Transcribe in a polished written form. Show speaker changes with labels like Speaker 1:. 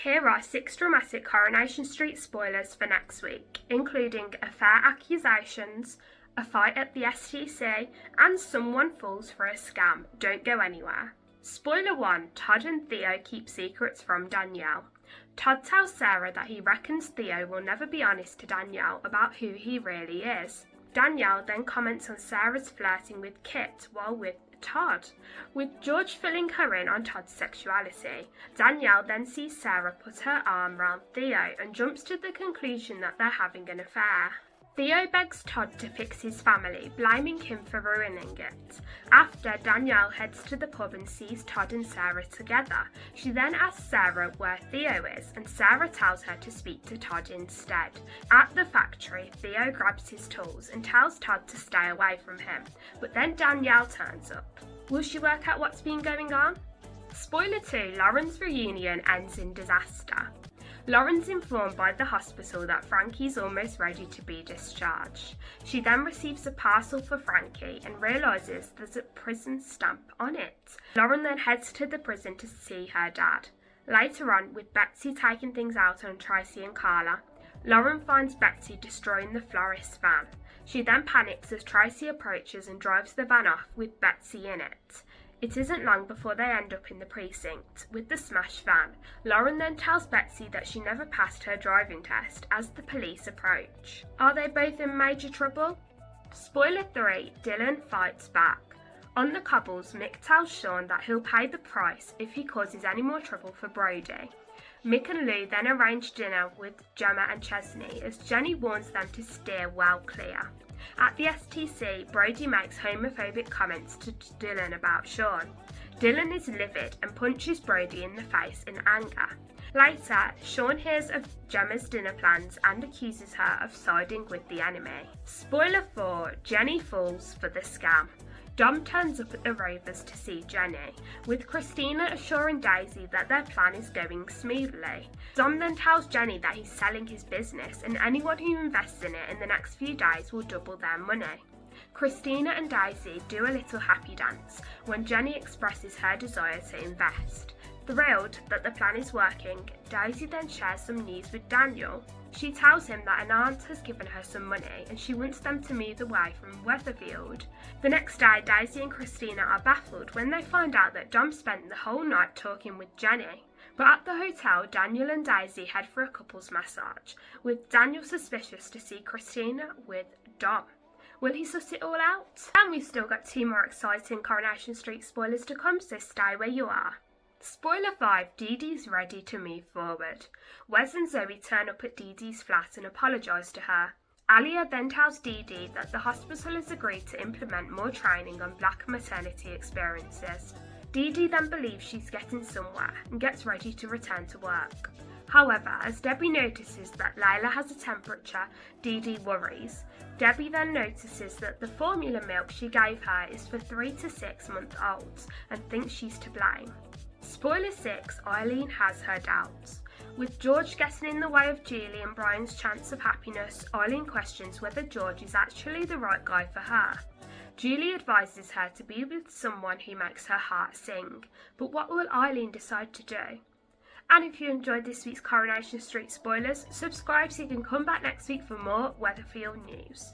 Speaker 1: Here are 6 dramatic Coronation Street spoilers for next week, including affair accusations, a fight at the STC, and someone falls for a scam. Don't go anywhere. Spoiler 1, Todd and Theo keep secrets from Danielle. Todd tells Sarah that he reckons Theo will never be honest to Danielle about who he really is. Danielle then comments on Sarah's flirting with Kit while with Todd, with George filling her in on Todd's sexuality. Danielle then sees Sarah put her arm round Theo and jumps to the conclusion that they're having an affair. Theo begs Todd to fix his family, blaming him for ruining it. After, Danielle heads to the pub and sees Todd and Sarah together. She then asks Sarah where Theo is, and Sarah tells her to speak to Todd instead. At the factory, Theo grabs his tools and tells Todd to stay away from him, but then Danielle turns up. Will she work out what's been going on? Spoiler 2, Lauren's reunion ends in disaster. Lauren's informed by the hospital that Frankie's almost ready to be discharged. She then receives a parcel for Frankie and realises there's a prison stamp on it. Lauren then heads to the prison to see her dad. Later on, with Betsy taking things out on Tracy and Carla, Lauren finds Betsy destroying the florist's van. She then panics as Tracy approaches and drives the van off with Betsy in it. It isn't long before they end up in the precinct with the smashed van. Lauren then tells Betsy that she never passed her driving test as the police approach. Are they both in major trouble? Spoiler 3, Dylan fights back. On the cobbles, Mick tells Sean that he'll pay the price if he causes any more trouble for Brody. Mick and Lou then arrange dinner with Gemma and Chesney as Jenny warns them to steer well clear. At the STC, Brody makes homophobic comments to Dylan about Sean. Dylan is livid and punches Brody in the face in anger. Later, Sean hears of Gemma's dinner plans and accuses her of siding with the enemy. Spoiler 4, Jenny falls for the scam. Dom turns up at the Rovers to see Jenny, with Christina assuring Daisy that their plan is going smoothly. Dom then tells Jenny that he's selling his business and anyone who invests in it in the next few days will double their money. Christina and Daisy do a little happy dance when Jenny expresses her desire to invest. Thrilled that the plan is working, Daisy then shares some news with Daniel. She tells him that an aunt has given her some money and she wants them to move away from Weatherfield. The next day, Daisy and Christina are baffled when they find out that Dom spent the whole night talking with Jenny. But at the hotel, Daniel and Daisy head for a couples massage, with Daniel suspicious to see Christina with Dom. Will he suss it all out? And we've still got 2 more exciting Coronation Street spoilers to come, so stay where you are. Spoiler 5, Dee Dee's ready to move forward. Wes and Zoe turn up at Dee Dee's flat and apologise to her. Alia then tells Dee Dee that the hospital has agreed to implement more training on black maternity experiences. Dee Dee then believes she's getting somewhere and gets ready to return to work. However, as Debbie notices that Layla has a temperature, Dee Dee worries. Debbie then notices that the formula milk she gave her is for 3 to 6 month olds and thinks she's to blame. Spoiler 6, Eileen has her doubts. With George getting in the way of Julie and Brian's chance of happiness, Eileen questions whether George is actually the right guy for her. Julie advises her to be with someone who makes her heart sing, but what will Eileen decide to do? And if you enjoyed this week's Coronation Street spoilers, subscribe so you can come back next week for more Weatherfield news.